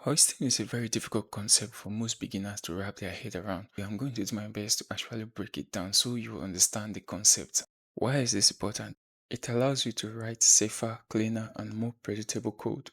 Hoisting is a very difficult concept for most beginners to wrap their head around. I'm going to do my best to actually break it down so you will understand the concept. Why is this important? It allows you to write safer, cleaner, and more predictable code.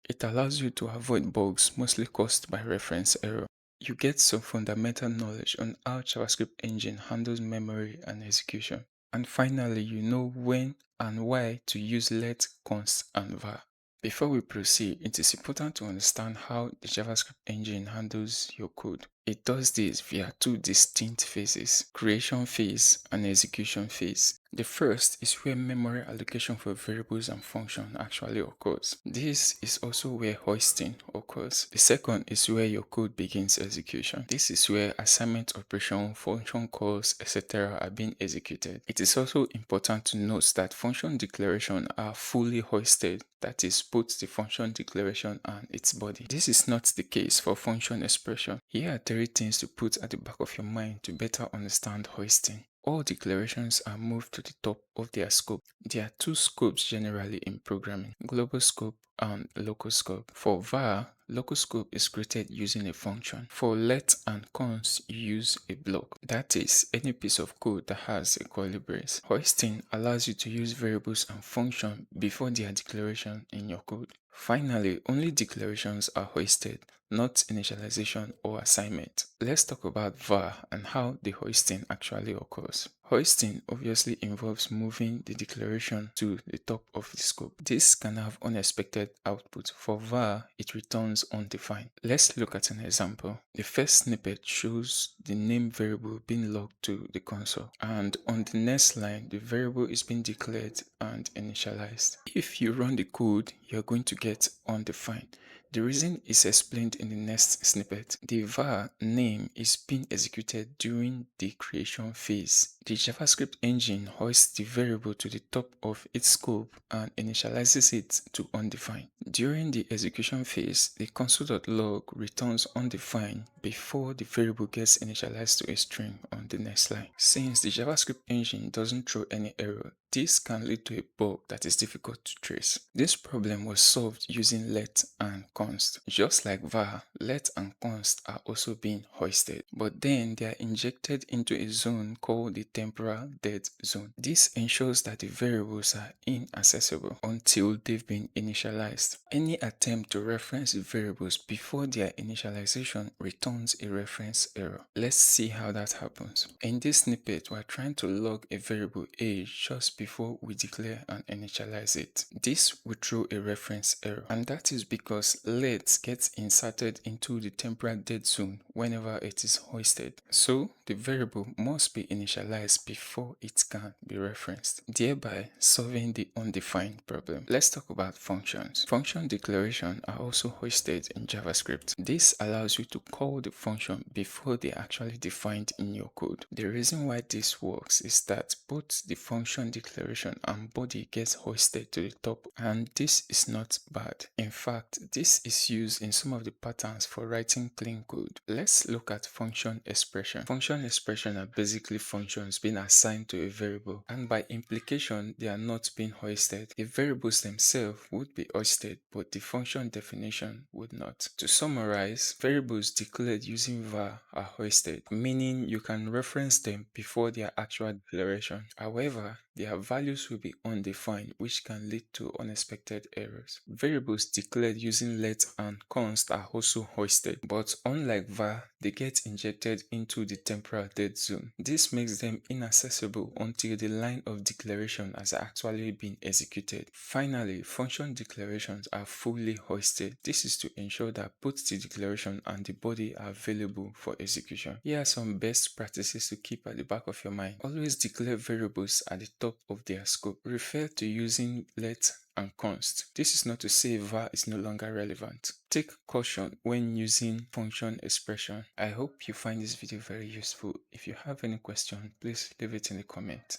It allows you to avoid bugs mostly caused by reference error. You get some fundamental knowledge on how JavaScript engine handles memory and execution. And finally, you know when and why to use let, const, and var. Before we proceed, it is important to understand how the JavaScript engine handles your code. It does this via two distinct phases, creation phase and execution phase. The first is where memory allocation for variables and functions actually occurs. This is also where hoisting occurs. The second is where your code begins execution. This is where assignment operation, function calls, etc. are being executed. It is also important to note that function declarations are fully hoisted, that is, both the function declaration and its body. This is not the case for function expression. Here are three things to put at the back of your mind to better understand hoisting. All declarations are moved to the top of their scope. There are two scopes generally in programming, global scope and local scope. For var, local scope is created using a function. For let and const, you use a block. That is, any piece of code that has a curly brace. Hoisting allows you to use variables and functions before their declaration in your code. Finally, only declarations are hoisted, not initialization or assignment. Let's talk about var and how the hoisting actually occurs. Hoisting obviously involves moving the declaration to the top of the scope. This can have unexpected output. For var, it returns undefined. Let's look at an example. The first snippet shows the name variable being logged to the console, and on the next line, the variable is being declared and initialized. If you run the code, you're going to get undefined. The reason is explained in the next snippet. The var name is being executed during the creation phase. The JavaScript engine hoists the variable to the top of its scope and initializes it to undefined. During the execution phase, the console.log returns undefined before the variable gets initialized to a string on the next line. Since the JavaScript engine doesn't throw any error, this can lead to a bug that is difficult to trace. This problem was solved using let and const. Just like var, let and const are also being hoisted, but then they are injected into a zone called the temporal dead zone. This ensures that the variables are inaccessible until they've been initialized. Any attempt to reference variables before their initialization returns a reference error. Let's see how that happens. In this snippet, we're trying to log a variable age just before we declare and initialize it. This will throw a reference error, and that is because let gets inserted into the temporal dead zone whenever it is hoisted. So the variable must be initialized before it can be referenced, thereby solving the undefined problem. Let's talk about functions. Function declarations are also hoisted in JavaScript. This allows you to call the function before they are actually defined in your code. The reason why this works is that both the function declaration and body gets hoisted to the top, and this is not bad. In fact, this is used in some of the patterns for writing clean code. Let's look at function expression. Function expression are basically functions being assigned to a variable, and by implication they are not being hoisted. The variables themselves would be hoisted, but the function definition would not. To summarize, variables declared using var are hoisted, meaning you can reference them before their actual declaration. However, their values will be undefined, which can lead to unexpected errors. Variables declared using let and const are also hoisted, but unlike var, they get injected into the temporal dead zone. This makes them inaccessible until the line of declaration has actually been executed. Finally, function declarations are fully hoisted. This is to ensure that both the declaration and the body are available for execution. Here are some best practices to keep at the back of your mind. Always declare variables at the top of their scope. Refer to using let and const. This is not to say var is no longer relevant. Take caution when using function expression. I hope you find this video very useful. If you have any question, please leave it in the comment.